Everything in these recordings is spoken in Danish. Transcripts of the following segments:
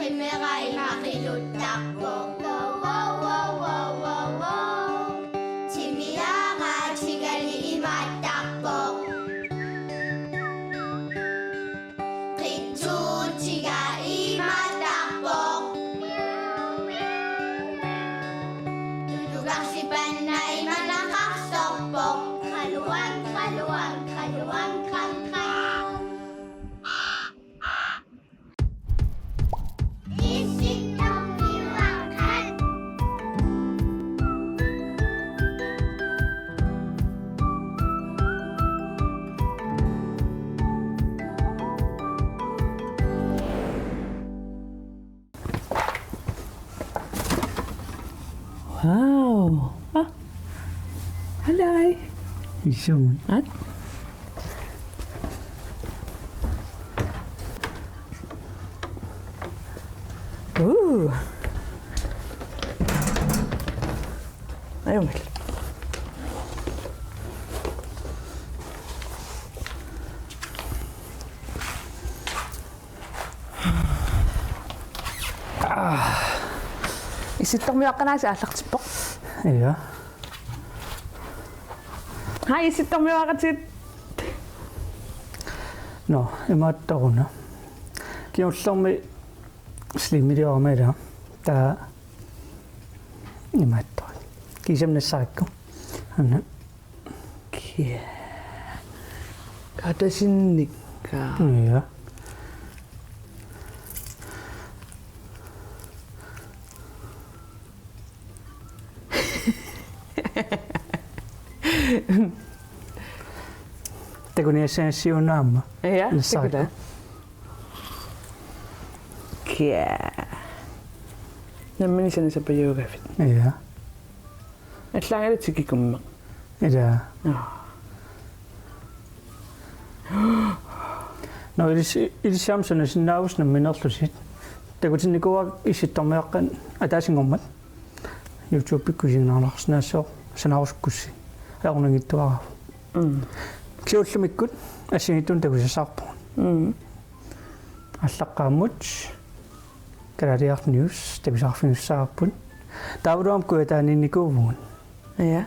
qimmerai maqiluttarpo timiaga tigali imaattarpo qittuutiga imaattarpo tutugarsipanna imanaqarsorpo qaluan qam Wow. Hello. Isung. At? Ooh. Ayun. Isittormiaqqanaasi ааллартиппоq. Ja. Hai isittormiaqatit. No, imaattoruna. Kiullormi slimiliormala ta imaattor. Kisamnassarikku. Anna. Kia. Katasinnikka. Ja. Tekunniassaanssiunaamma. Ja, Nassarikku. det. Kia. Namminisana sapajuugafit. Ja. Atlangalitikikkumma. Ja. No ilissaamsana sinnaavusna minerlusit. Takutinnikua isittormiaqqan ataasingormat. YouTube pikkusignаарnarsnaassoo sanaaruskussi. Aornangittuara. Kiullumikkut assingitun takusassaarpuun. Allaqqaammut Kalariart News takusarfinussaarpun. Taavuruam kuataaninnikuuvuun. Ja.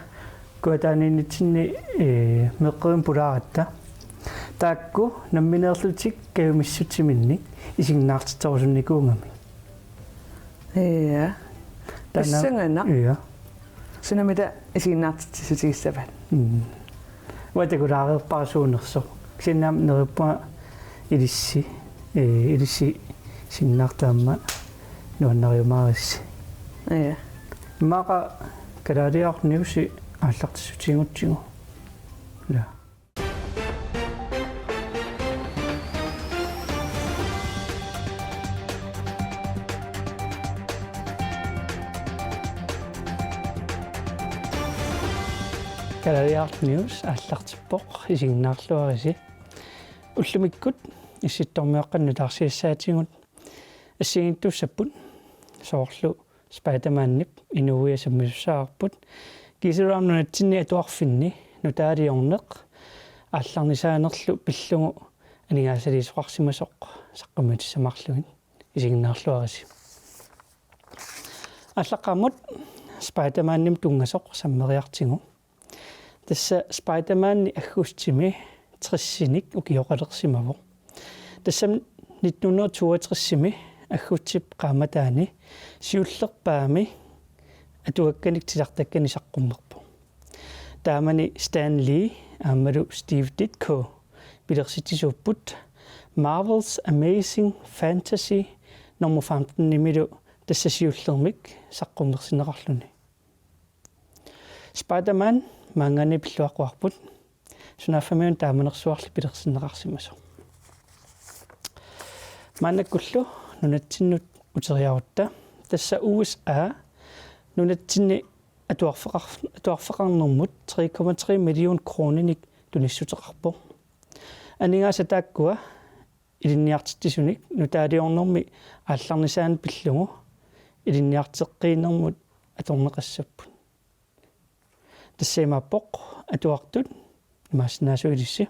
Kuataaninnitsinni meqqerim pulaaratta. Taakku nammineerlutik kayumissutiminnik isignaartittorusunnikuungami. Ja. Issangana. Ja. Sunamita isiginnaartitsisutigissavat. Watakulaaqerparsuunerso. Sinnaam nerippua ilissi sinnaartaamma nuannariumaarissi. Ja. Maqa Kalariart News aallartissutiingutsigu. La. Kalariart News aallartippoq isignaarluarisi ullumikkut issittormiaqqannu tarsiassaatigut assingittussapput soorlu Spider-Manip inuuiasammisussaarput kisulaarnunatsinni atuarfinni nutaaliorneq aallarnisaanerlu pillungu anigaasaliisuqarsimasoq saqqumatisamarlugit isignaarluarisi aalлаққамут Spider-Manim tungasoq sammeriartigu tassa Spider-Man aggussimi trissinik ukioqalersimavo tassam 1962 aggutsip qaamataani siullerpaami atuakkanik tilartakkani saqqummerpu taamani Stan Lee aammalu Steve Ditko pilersitisuupput Marvel's Amazing Fantasy nummer 15 nimilu tassa siullermik saqqummersineqarluni Spider-Man mangani pilluaqquarput sunaafamiun taamanersuarli pilersineqarsimaso manakkullu nunatsinnut uteriarutta tassa USA nunatsinni atuarfeqarnermut 3,3 million kronenik tunissuteqarpo aningaasa taakkua ilinniartitisunik nutaaliornermi aallarnisaan pillungu ilinniarteqqiinermut atorneqassapput тассаимааппоқ атуартут имаассинаасуилисси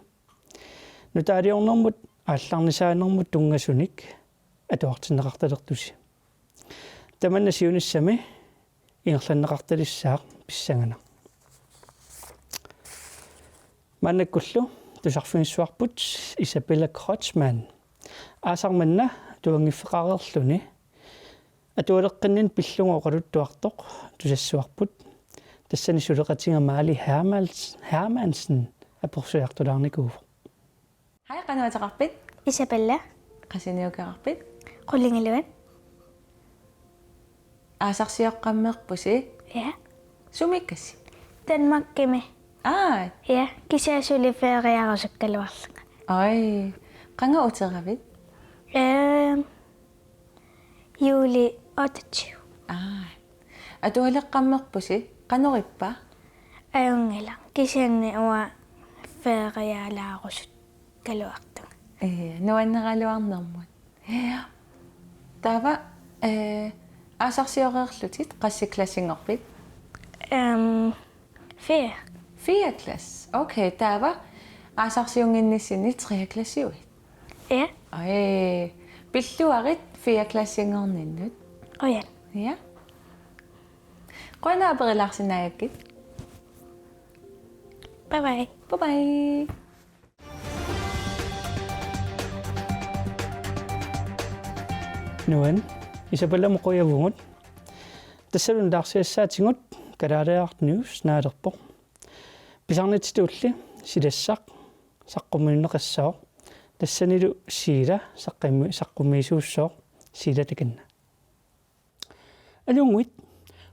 нутаалиорнэрмут аалларнисаанермут тунгасуник атуартиннеқарталертуси Tamanna siunissami ingerlanneqartalissaaq pissangana. Manakkullu tusarfinissuarput Isabella Kreutzmann. Aasarmanna tuangiffeqareerluni atualeqqinnin pillungoqaluttuartoq tusassuarput тассани сулеқатингамаали Hermansen аперсуартулаарникууф. Hej, qanawataqarpit. Isabella. Qasiniukeqarpit. Qullingaluan. Aasarsiоққаммеерпуси. Ja. Sumikassi. Danmarkkimme. Ja, kisiasuli feriarusukkaluarlunga. Oi. Qanga uteravit. Juli 28. Atualeqqammerpusi qanorippa. Ajungila. Kisianni uwa ferialaarusut kaluartunga. Nuanneraluarnermut. Tava aasarsiorerlutit qassiklassingorpit. 4. 4. klasse. Okay, tava aasarsiunginnissini 3. klassiuit. Ja. Oi. Pilluarit 4. klassingorninnut. Ojan. Ja. Qana aperillarsinaakkit. Bye bye. Bye bye. Nuan Isabella moqoyavungut tassalun daarsiassaatingut kalaaleart news naalerpo pisarnititulli silassaq saqqummiunneqassao тассанилу сиила саққуммиисууссоо сиилатаканна алунгуит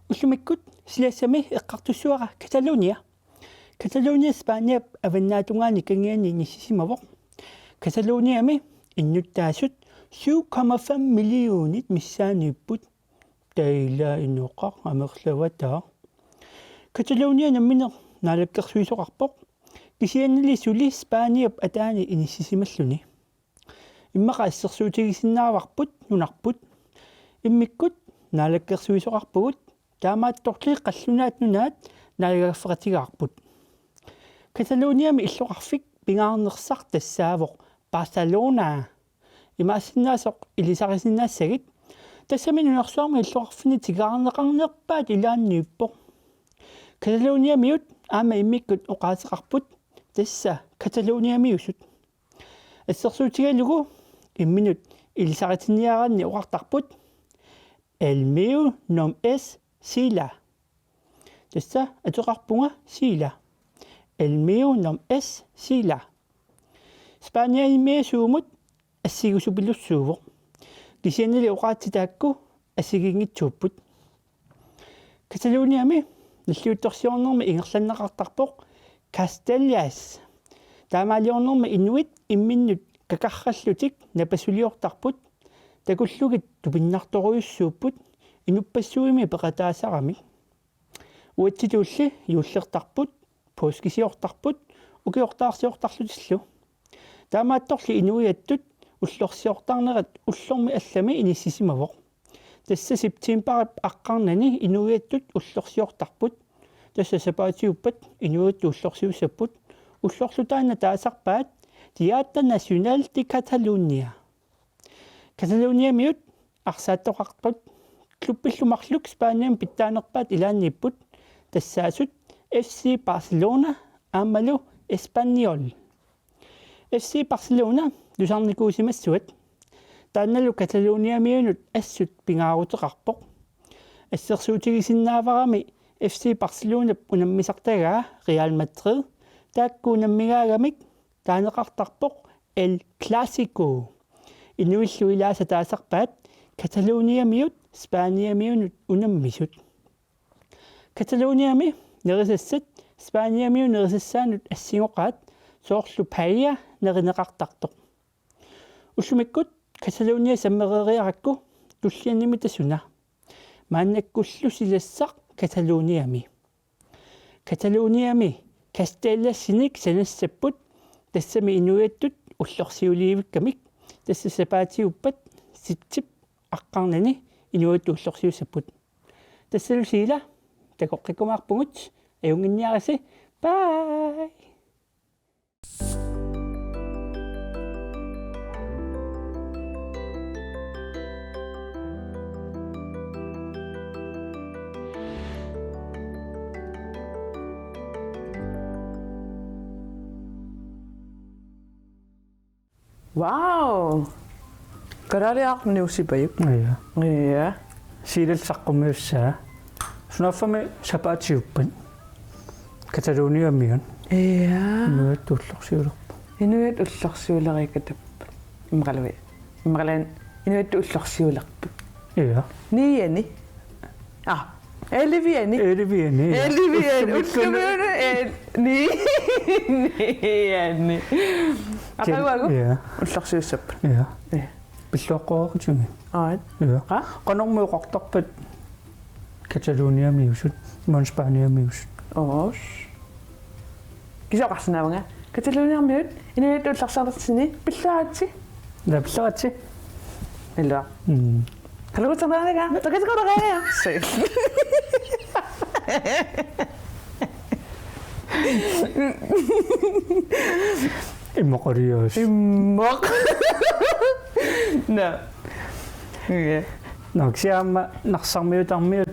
уллумиккут силассами эққартуссуара Каталония Спания аваннаатунгаани кангиани ниссисимавоқ Каталониами иннуттаасут 7,5 миллионит миссаанииппут таила инуоққа амерлаватаа Каталония намминер наалаккерсуисоқарпоқ кисианнили сули Спаниап атаани иниссисималлуни иммақа ассерсуутигисиннааварпут нунарпут иммиккут наалаккерсуисоқарпугут таамаатторли қаллунаат нунаат наагаффеқатигаарпут Каталониами иллоқарфик пингаарнерсар тассаавоқ Барселона имаасиннаасоқ илисарисиннаассагит тассами нунарсуарми иллоқарфини тигаарнеқарнерпаат илаанниуппоқ Каталониамиут аама иммиккут оқаасеқарпут тасса Каталониамиусут ассерсуутигалугу имминут илисаритинниараанни оқартарпут El mío nom es Sila тасса атеқарпунга Sila El mío nom es Sila Спания имеасуумут ассигусупилуссуувоқ кисианнили оқаатитаакку ассигингитсууппут Каталониами наллуутторсиорнерми ингерланнеқартарпоқ Кастельяс таамаалиорнерми инуит имминнут какарраллутик напасулиортарпут такуллугит тупиннарторуйуссууппут инуппассуими пеқатаасарами уатситуулли юуллертарпут пооскисиортарпут укиортаарсиортарлутиллу таамаатторли инуиаттут уллорсиортарнерат уллорми аллами иниссисимавоқ тасса септемберап аққарнани инуиаттут уллорсиортарпут тасса сапаатиуппат инуиатту уллорсиуссаппут уллорлутаана таасарпаат Театр Национал де Каталуния Каталониамиут арсааттоқартут клубпиллумарлук Спаниам питтаанерпаат илаанниппут тассаасут FC Barcelona аммалу Español FC Barcelona дусарникуусимассуат таанналу Каталониамиунут ассут пингаарутеқарпоқ ассерсуутигисиннааварами FC Barcelona унаммисартагаа Real Madrid тааккуунаммигаагамик таанеқартарпоқ El Clásico инуиллуилааса таасарпаат Каталониамиут Спаниамиунут унаммисут Каталониами нерисассат Спаниамиу нерисассаанут ассигоқаат соорлу пая неринеқартартоқ уллумиккут Каталония саммерериаракку туллианними тасуна мааннаккуллу силассақ Каталониами Кастеллассиник санассаппут тассами инуиаттут уллорсиулиивиккамик тасса сапаатиуппат ситсип аққарнани инуиатту уллорсиуссаппут тассалу сиила такоққикумаарпугут аюнгинниараси бай Wow. Karariaqniussipayuk. Ja. Ja. Siililsaqqumiussaa. Sunaffami sapaatiuppan. Kataluniamiun. Ja. Nuat ullorsiulerpa. Inuit ullorsiulerikatap. Imqalui. Imqalan inuit ullorsiulerpa. Ja. Niani. Ah. Eliviani. Eliviani. Eliviani. Ullumuni. Niani. Aqawagu. Ja. Ullorsiussap. Ja. Ja. Pilluaqqoorutumi. Aat. Ja. Qa? Qanormuuqartarpat Kataluniamiusut. Municipalniamiusut. Oos. Kisoqarsinavanga. Kataluniarmiut inuit ullorsaartatsini pillaatsi. La pillarati. Illa. Kalugutsanaraga. Takatskoraga. Se. Immoqarius. Immoq. No. Ja. Naksiaama narsarmiutarmiut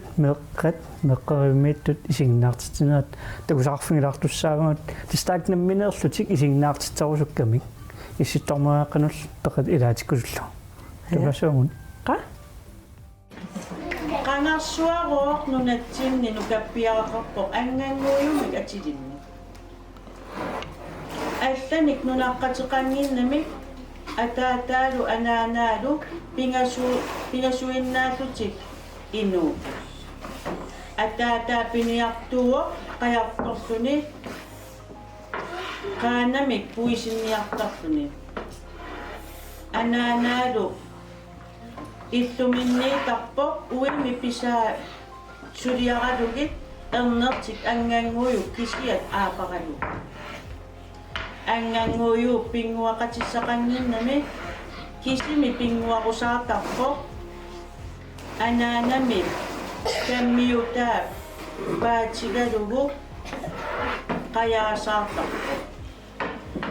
meqqariumiittut isignaartitinaat takusaqarfingilaartussaagungat tistaaknammineerlutik isignaartittarusukkamik issittormaaqanull peqat ilaatikkusullu tapasuungun Qa? Qangarsuaruoq nunatsinni nukappiaqarpo anganguuyumik atilinni. Allanik nunaqqatiqanginnamik ataataalu anaanaalu pingasuinnaallutik inuukus. Ataataa piniartuuo qajartorluni qaanamik puisinniartarluni. Anaanaalu illuminniitarpo uimi pisaa suliaralugit ernertik anganguuyuk kisiat aaparalu. Anganguuyuk pinguaqatissaqanginnami kisimi pinguaqusaartarpo anaanami kammiutaa paatigalugu qajaasaartarpo.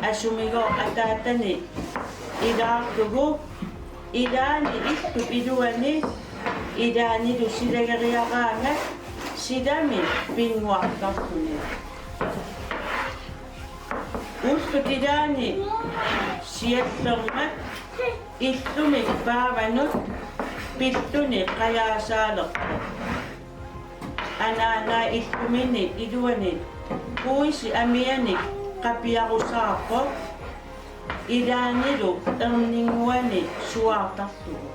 Asumigo ataatani ilaartugu ilaani ittup iluani ilaanilu silagariaqaangat sidami pinguartartuni. Ulluk ilaani siallermat illumik paavanut pilluni qajaasaaleq. Anaana illumini iluani puisi amianik qapiaqusaarpo ilaanilu erninguani suartartugu.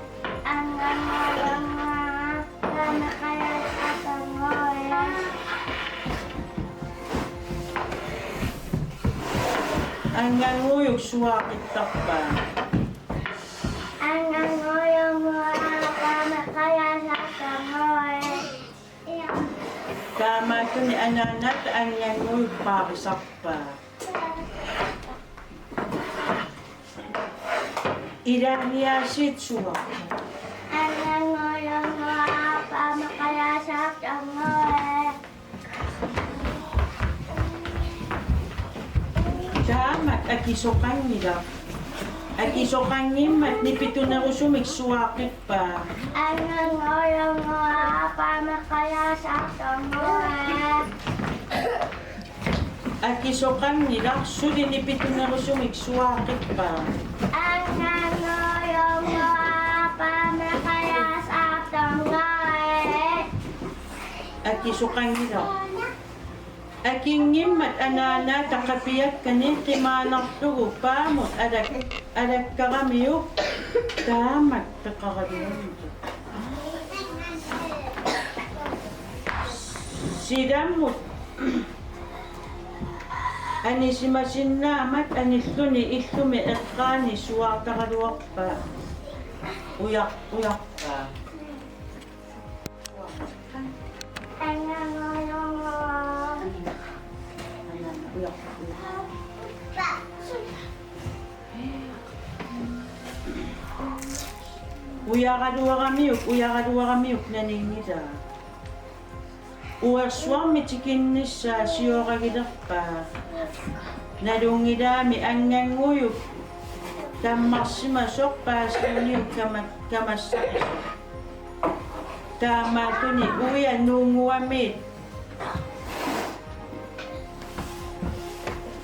Anganguyuk suaqittarpaa. Kaamatuni anaanat anganguyuk paarisarpaa. Ilaaniasit suaq. Taamat akisoqangila. Akisoqangimmat nipitunerusumik suaqippa. Akisoqangila suli nipitunerusumik suaqippa. Akisoqangila. Akingimmat anaana taqapiak kani qimaanarlugu paamut alakkaramiuk taamat peqaraluamut. Sidammut anisimasinaamat anilluni illumi eqqaani suartaqaluarpa uyaqqa. Uyaqaluaramiuk naningita. Uarsuarmi tikinnissa sioragillerpaa. Nalungilaami anganguyuk tammarsimasoq paasiuniuk kamassaqisoq. Taamatuni uya nuunguamit.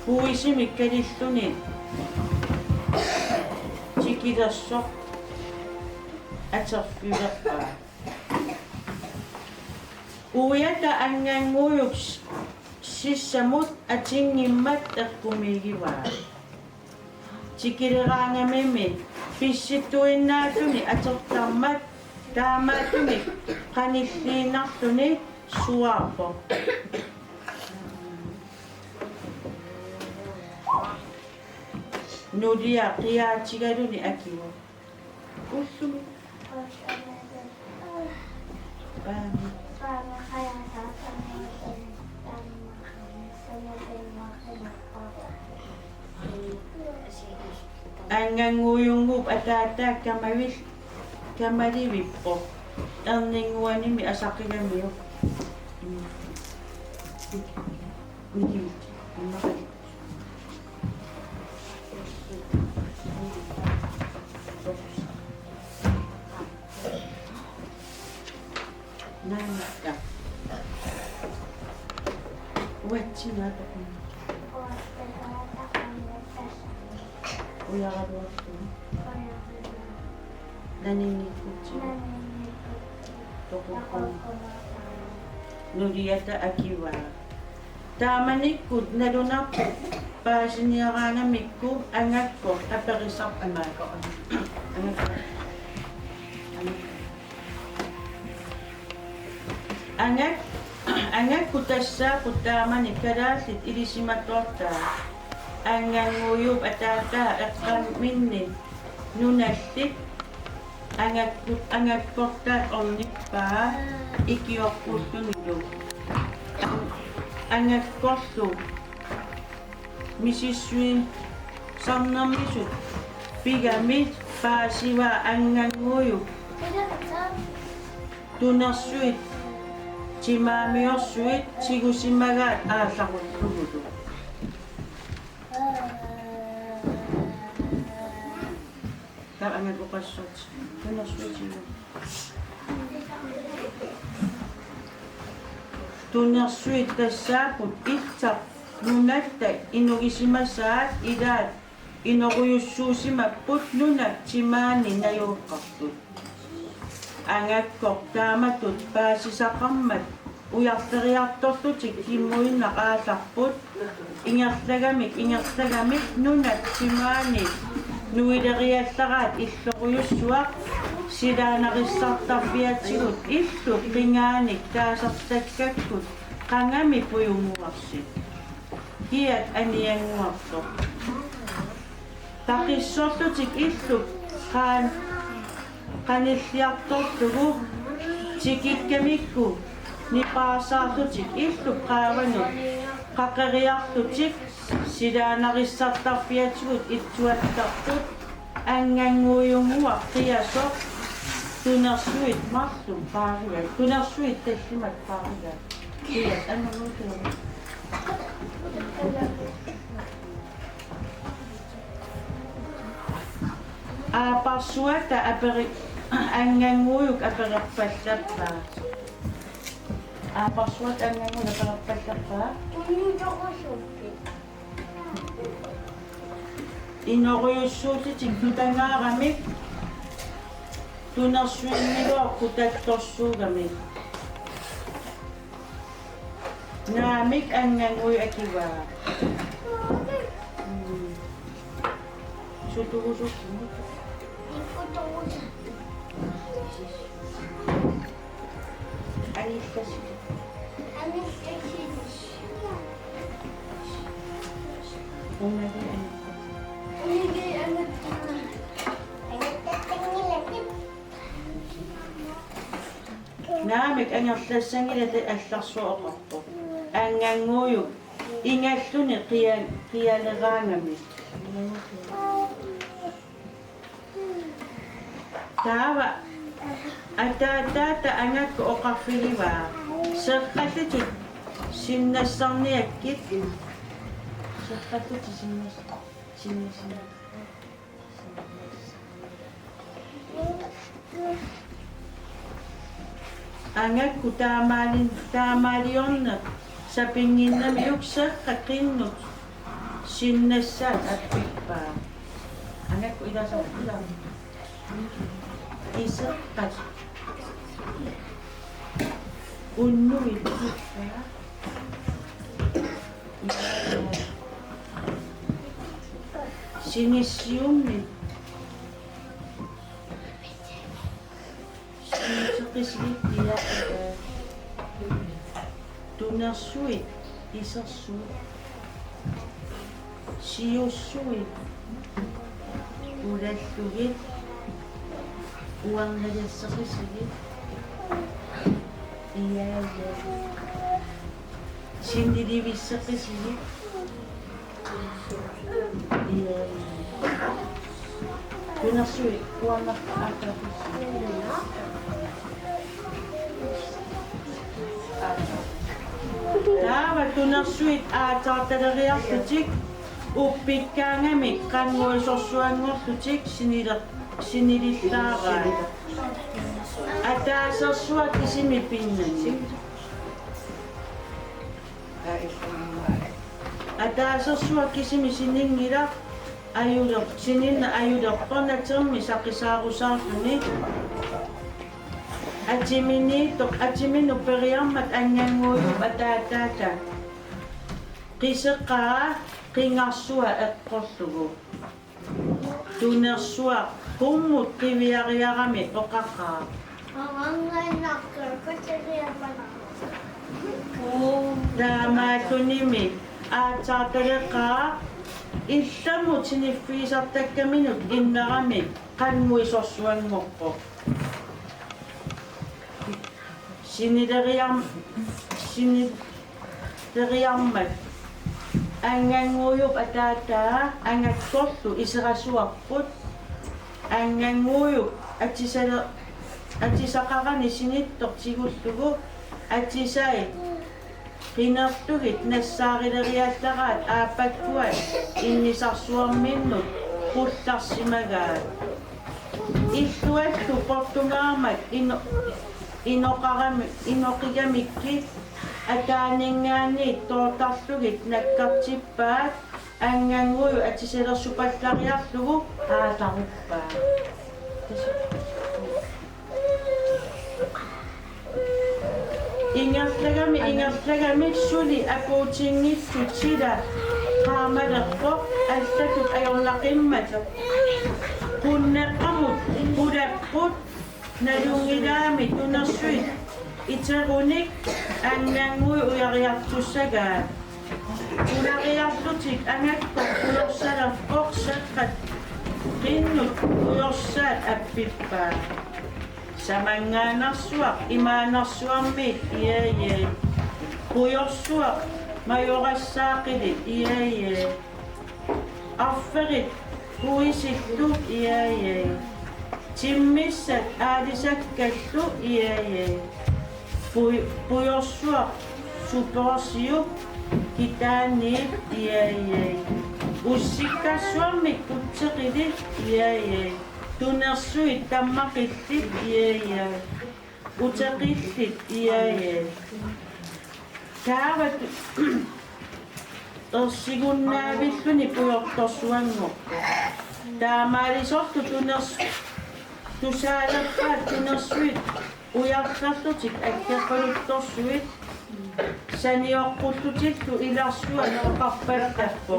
Puisimik kalilluni. kilassoq aterfiulerpaa uiata anganguuyuk sissamut atingimmat eqqumiigivaa tikileraangamimi pissittuinnaatuni atertarmat taamaatuni qanilliinarluni suarpo nulia qiaatigaluni akiwa ullumi paami anganguyungup ataata kamalivippo erninguanimi asaqigamiuq Nana, wetsinata uyaqaluartu naninnikutsi toqoqqun nuliata akiva taamanikkut nalunarpu paasiniaraangamikku angakko aperisarpamaako angakku tassaaqut taamani kalaallit ilisimattuartaa anganguyup ataataa eqqan minni nunallit angakkortaat ornippaa ikiorpuullunilu angakkorlu misissuin sarnermisut pigamit paasiva anganguyup tunersuit timaamiorsuit sigusimagaat aallaqullugutu angat uqassut tunersuitigu tunersuit tassaaput itsaq nunatta inugisimasaat ilaat inoguyussuusimapput nunak timaani najuuqqartut angakkoq taamatut paasisaqarmat uyarteriartorlutik kimmuinnaqaallarput ingerlagamik nunak timaani nuileriallaraat illoquyussuaq silaanarissartarpiatsigut illu qingaanik taasartakkakkut qangami puyunguarsit kiat anianguartoq taqissorlutik illu qanilliartorlugu tikikkamikku nipaasaarlutik illu qaavanut qaqeriarlutik silaanarissartarpiatsigut itsuattartut anganguyunguaq qiasoq tunersuit marlum paariga tunersuit tallimat paariga kiat annaruutu aaparsuata anganguyuk apererpallappaa aaparsuat anganguyuk apererpallappaa inoriussuutitik tutangaaramik tunersuinniluaq kutattorsuugamik naamik anganguy akivaa sutugusukku naamik angerlassangilata алларсуоқарпу аангангуйу ингаллуни қиалераангами таава атаатаата ангакку оқарфиливаа сеққаллутик синнассарниаккит сеққаллути синнассарни angakku taamaaliorna sapinginnami yukseqqa qinnut sinnassaat appippaa angakku idasartulam iseqqat unnuit sinissiummit siniseqislit ia tunersuit isersuit siussuit ulallugit uangajassaqissigit ia sindilivisseqissigit ia tunersuit uanaqaqaqissigit Tava tunersuit aataartaleriarlutik uppikkaangamik qanguisorsuanngorlutik sinilillaaraa ataasersuat isimi pinnani ataasersuat isimi siningila ayuler sininna ayulertornatermi saqisaarusarluni atiminu periammat anganguuyup ataataata qiseqqaa qingarsua eqqorlugu tunersua kummut qiviariarami oqaqqaa taamaatunimi aataartaleqqaa illamut siniffiisartakkaminut innarami qanmuisorsuanngorpo sinileriarmat anganguuyup ataataa angakkorlu iserasuarput anganguuyup atisaqarani sinittortigullugu atisai qinertugit nassaarileriallaraat aapakkuat innisarsuarminnut qullarsimagaat illuallu portungaarmat inoqigamikki ataaningaani tootarlugit nakkartippaat anganguuyu atisalersupallaриарлугу аатаруппаа ингерлagami сули апуутингиттут сила qaamalerpo аллатут ajorlaqimmat qunneqqamut pulapput nalungilaami tunersuit iterunik anganngui uyariartussagaa ulariarlutik angakko uyorsalaf oqsaqqat qinnut uyorsaat appippaa samangaanarsuaq imaanarsuarmiit iyaayee uyorsuaq majorassaaqili iyaayee arferit kuisillu iyaayee timmissat aalisakkallu iyaayee pujorsuaq supersiup kitaaniip iyaayee ussikkaassuarmik utseqili iyaayee tunersuit tammaqillit iyaayee uteqillit iyaayee taavat ersigunnaavilluni pujortorsuanngorpo taamaalisortu tusaalerpaat tunersuit ujarlarlutik akkeqaluttorsuit saniorqullutillu ilarsuat oqarpallappo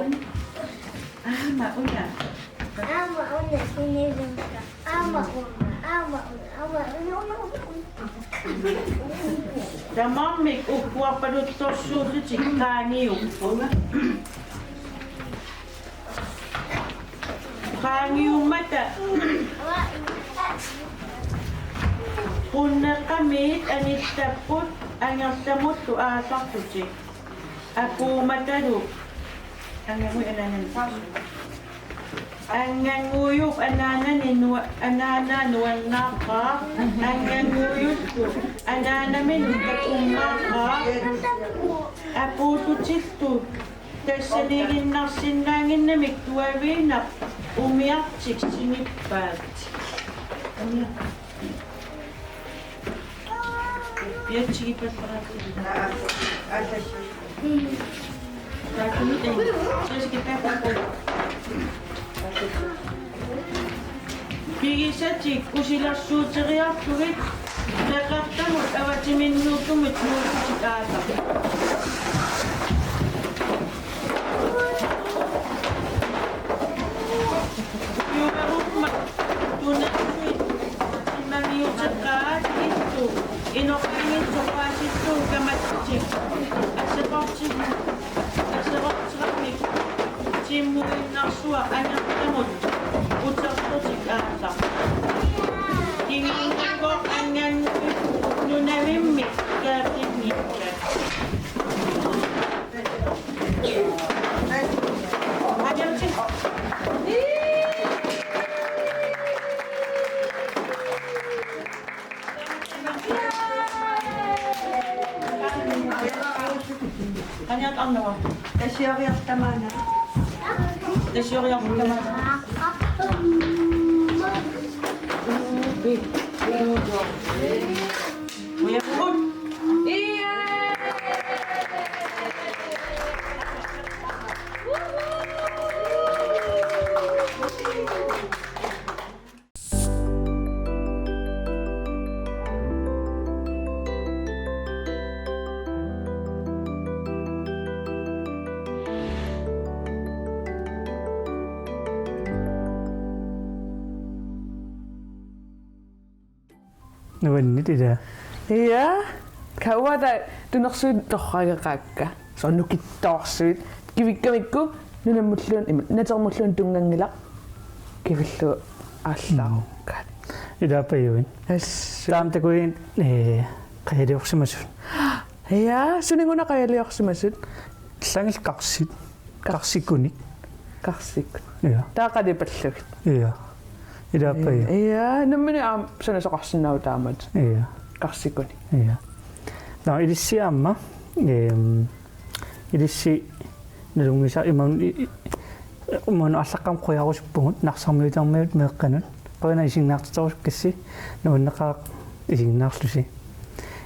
aama una sinilunta aama una tamammik ukkuarpaluttorsuututik qaangiuppu qaangiummata qunneqqamiit anittapput angertamuttu aasartutik akuumatalu angangui anganguyup anaananuannaaqaa anganguyuttu anaanaminukkat ummaaqaa apuututiltu tassaliginnarsinnaanginnamik tuaviinaq umiartik singippaat piatsigi preparato Pigisatik usilarsuuteriartugit leqartamut avatiminnuutumit nuusutik aata. Yuvarukma tunasuit imamiuteqqaat ittu inoqqinitsoqaasittu kamattik aseqortiqarnik timmuinnarsua anartamut utertutik aata. Kingiingo angannuit nunavimmi kaartinnikkat. Ajartik. Kanyat ano? Tasioriartamana. Kuya Pun. Nuanni tida. Iya. Kawada tunersuit torragaqaakka. Sonnukittoorsuit. Kivikkamikku nunamulluun natermulluun tungangilaq. Kivillu ааллааруккаат. Илаапаюин. Таамтакуин qaaliorsimasut. Ja, suningunna qaaliorsimasut. Llangil qarsit. Qarsikkunik. Qarsik. Ja. Taaqalipallugit. Ja. Ilaapayu. Ja, nammini aam sanasoqarsinnau taamat. Ja. Qarsikkuni. Ja. No ilissiaamma ilissi nalungisa imman allaqam qoyarusuppungut narsarmiutarmiut meeqqanut qoina isinnaartitoruskassi nuunneqaaq isinnaarlusi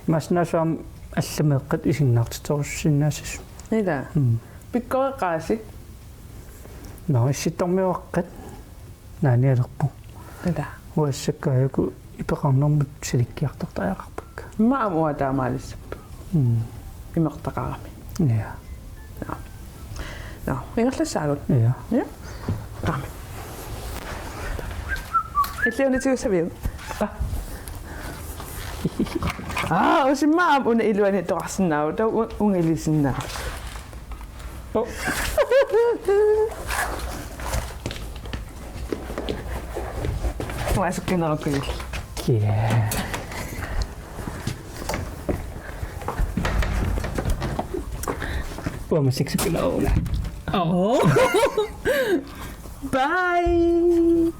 imasnaasuam allameeqqat isinnaartitorussinnaassas Ida. Pikkoreqaasi. no issittormiuaqqat naanialerpu Ida. uassakkaayuku ipeqarnermut silikkiartortariaqarpakka Ma amua taamaalissap. Imertaqarami. ja No, ingerlassaalut. ja Ja. Qami. Illuunitiussaviu. Usimmaam una iluani toqarsinnau ta ungilisinnaa. oh Waasukkinerakkui. yeah Uamasiksi pila olla. Bye.